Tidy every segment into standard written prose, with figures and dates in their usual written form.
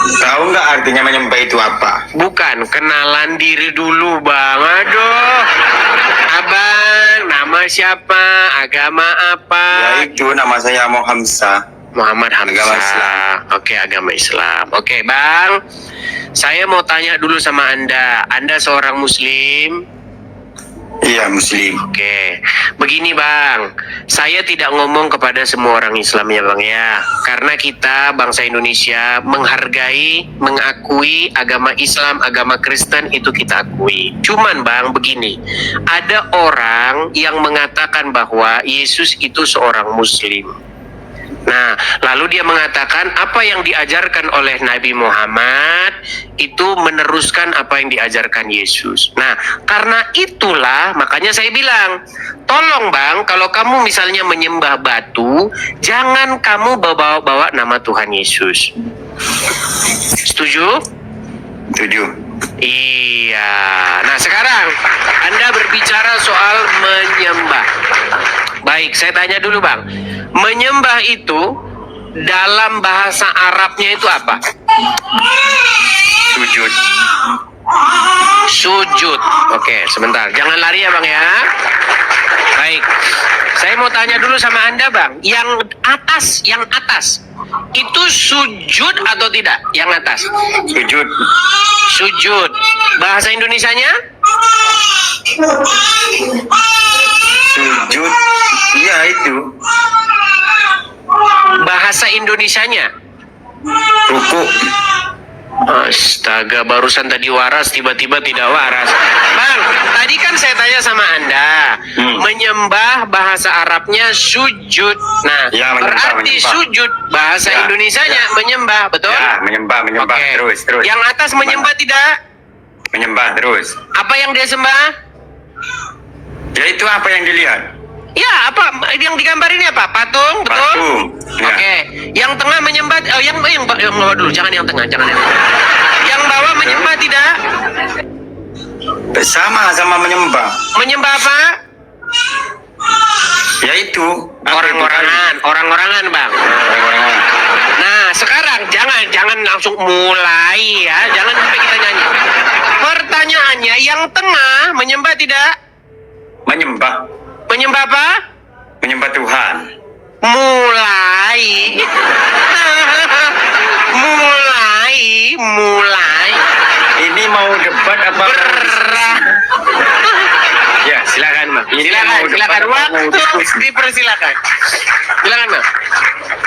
Tahu nggak artinya menyembah itu apa? Bukan, kenalan diri dulu bang. Aduh, abang, nama siapa, agama apa? Ya itu nama saya Hamzah. Muhammad Hamzah. Agama Islam. Oke, agama Islam. Oke, bang. Saya mau tanya dulu sama Anda. Anda seorang Muslim? Iya, Muslim. Oke, begini bang, saya tidak ngomong kepada semua orang Islam ya bang ya, karena kita bangsa Indonesia menghargai, mengakui agama Islam, agama Kristen itu kita akui. Cuman bang, begini, ada orang yang mengatakan bahwa Yesus itu seorang Muslim. Nah, lalu dia mengatakan apa yang diajarkan oleh Nabi Muhammad itu meneruskan apa yang diajarkan Yesus. Nah, karena itulah makanya saya bilang, tolong bang, kalau kamu misalnya menyembah batu, jangan kamu bawa-bawa nama Tuhan Yesus. Setuju? Setuju. Iya. Nah, sekarang Anda berbicara soal menyembah. Baik, saya tanya dulu bang, menyembah itu dalam bahasa Arabnya itu apa? Sujud. Sujud. Oke, sebentar, jangan lari ya bang ya. Baik, saya mau tanya dulu sama Anda bang, yang atas itu sujud atau tidak? Yang atas Sujud. sujud. Bahasa Indonesianya? Sujud. Iya itu. Bahasa Indonesianya? Ruku. Astaga, barusan tadi waras, tiba-tiba tidak waras. Bang, tadi kan saya tanya sama Anda, menyembah bahasa Arabnya sujud. Nah, Ya, berarti menyembah. sujud bahasa Ya, Indonesianya ya. menyembah, betul? Ya, menyembah. Oke. Terus. Yang atas menyembah tidak? Menyembah terus. Apa yang dia sembah? Ya itu apa yang dilihat? Ya, apa yang digambar ini apa? Patung, betul? Patung. Ya. Oke, yang tengah menyembah, yang bawah dulu, jangan yang tengah, jangan yang tengah. Yang bawah menyembah tidak? Sama menyembah. Menyembah apa? Ya itu. Orang-orangan, bang. Orang-orangan. Nah, sekarang jangan langsung mulai ya, jangan sampai kita nyanyi. Pertanyaannya, yang tengah menyembah tidak? Menyembah. Menyembah apa? Menyembah Tuhan. Mulai. mulai. Ini mau debat apa? Berah. Ya, silakan, Bang. Ini mau debat Silakan. apa mau Waktu diskusi? dipersilakan. Silakan, Bang.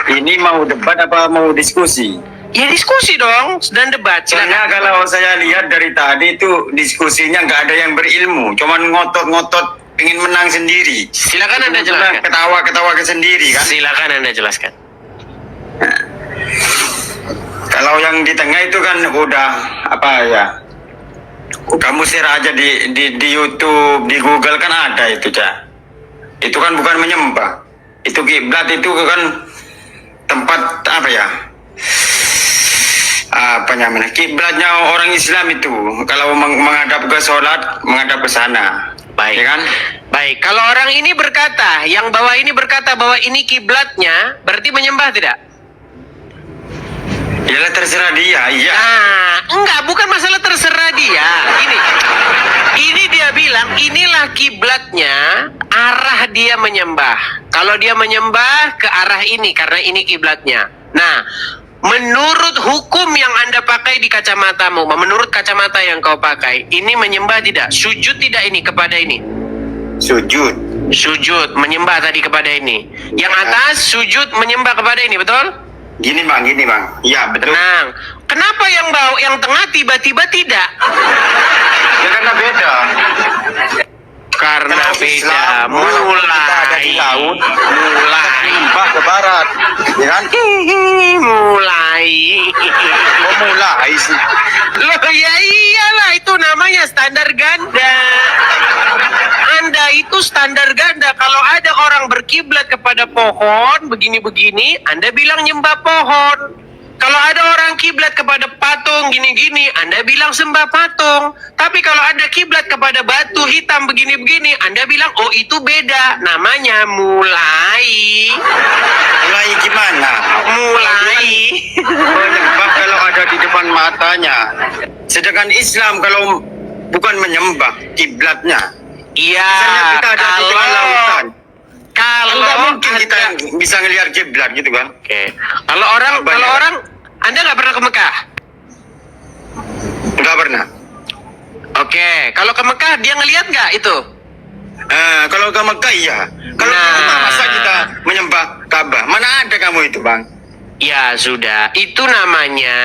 Ini mau debat apa mau diskusi? Ya diskusi dong dan debat. Soalnya Silakan. kalau saya lihat dari tadi itu diskusinya nggak ada yang berilmu, cuman ngotot-ngotot ingin menang sendiri. Silakan Anda jelaskan. Ketawa-ketawa ke sendiri kan? Silakan Anda jelaskan. Kalau yang di tengah itu kan udah apa ya? Kamu share aja di YouTube, di Google kan ada itu, Cak. Itu kan bukan menyembah. Itu kiblat, itu kan tempat apa ya? Apa namanya? Kiblatnya orang Islam itu. Kalau menghadap ke sholat, menghadap ke sana. Baik. Ya kan? Baik. Kalau orang ini berkata, yang bawah ini berkata bahwa ini kiblatnya, berarti menyembah tidak? Yalah terserah dia, iya. Nah, enggak, bukan masalah terserah dia. Ini dia bilang, inilah kiblatnya, arah dia menyembah. Kalau dia menyembah ke arah ini, karena ini kiblatnya. Nah, menurut hukum yang Anda pakai di kacamatamu, menurut kacamata yang kau pakai, ini menyembah tidak? Sujud tidak ini kepada ini? Sujud. Sujud, menyembah tadi kepada ini. Yang atas, sujud, menyembah kepada ini, betul? Gini bang. Ya betul. Tenang. Kenapa yang bawah, yang tengah tiba-tiba tidak? Ya karena beda. Karena Kalau beda. Islam, walaupun kita ada di laut, Mulai. Mbak ke barat, ya kan? Mulai. Kok mulai sih? Loh ya iyalah, itu namanya standar ganda. Anda itu standar ganda. Kalau ada orang berkiblat kepada pohon begini-begini, Anda bilang nyembah pohon. Kalau ada orang kiblat kepada patung gini-gini, Anda bilang sembah patung. Tapi kalau ada kiblat kepada batu hitam begini-begini, Anda bilang oh itu beda. Namanya mulai. Mulai gimana? Mulai. Menyembah kalau ada di depan mata-matanya. Sedangkan Islam kalau bukan menyembah kiblatnya. Iya, Misalnya kita ada di tengah lautan. kalau Enggak mungkin Anda- kita bisa ngelihat kiblat gitu kan. Oke. Kalau orang Anda nggak pernah ke Mekah? Enggak pernah. Oke, kalau ke Mekah dia ngelihat nggak itu? Kalau ke Mekah iya. Kalau di Nah. rumah masa kita menyembah Ka'bah? Mana ada kamu itu, Bang? Ya sudah, itu namanya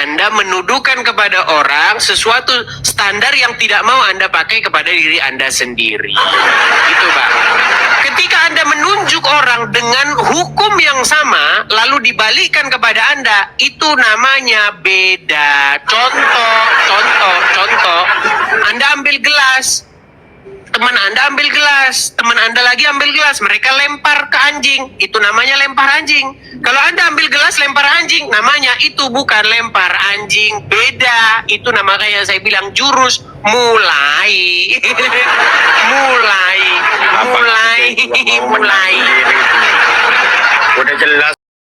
Anda menuduhkan kepada orang sesuatu standar yang tidak mau Anda pakai kepada diri Anda sendiri. Itu Bang. Ketika Anda menunjuk orang dengan hukum yang sama, lalu dibalikkan kepada Anda, itu namanya beda. Contoh. Anda ambil gelas. Teman Anda ambil gelas, teman Anda lagi ambil gelas, mereka lempar ke anjing, itu namanya lempar anjing. Kalau Anda ambil gelas lempar anjing, namanya itu bukan lempar anjing, beda. Itu nama kayak saya bilang jurus mulai. mulai. Udah jelas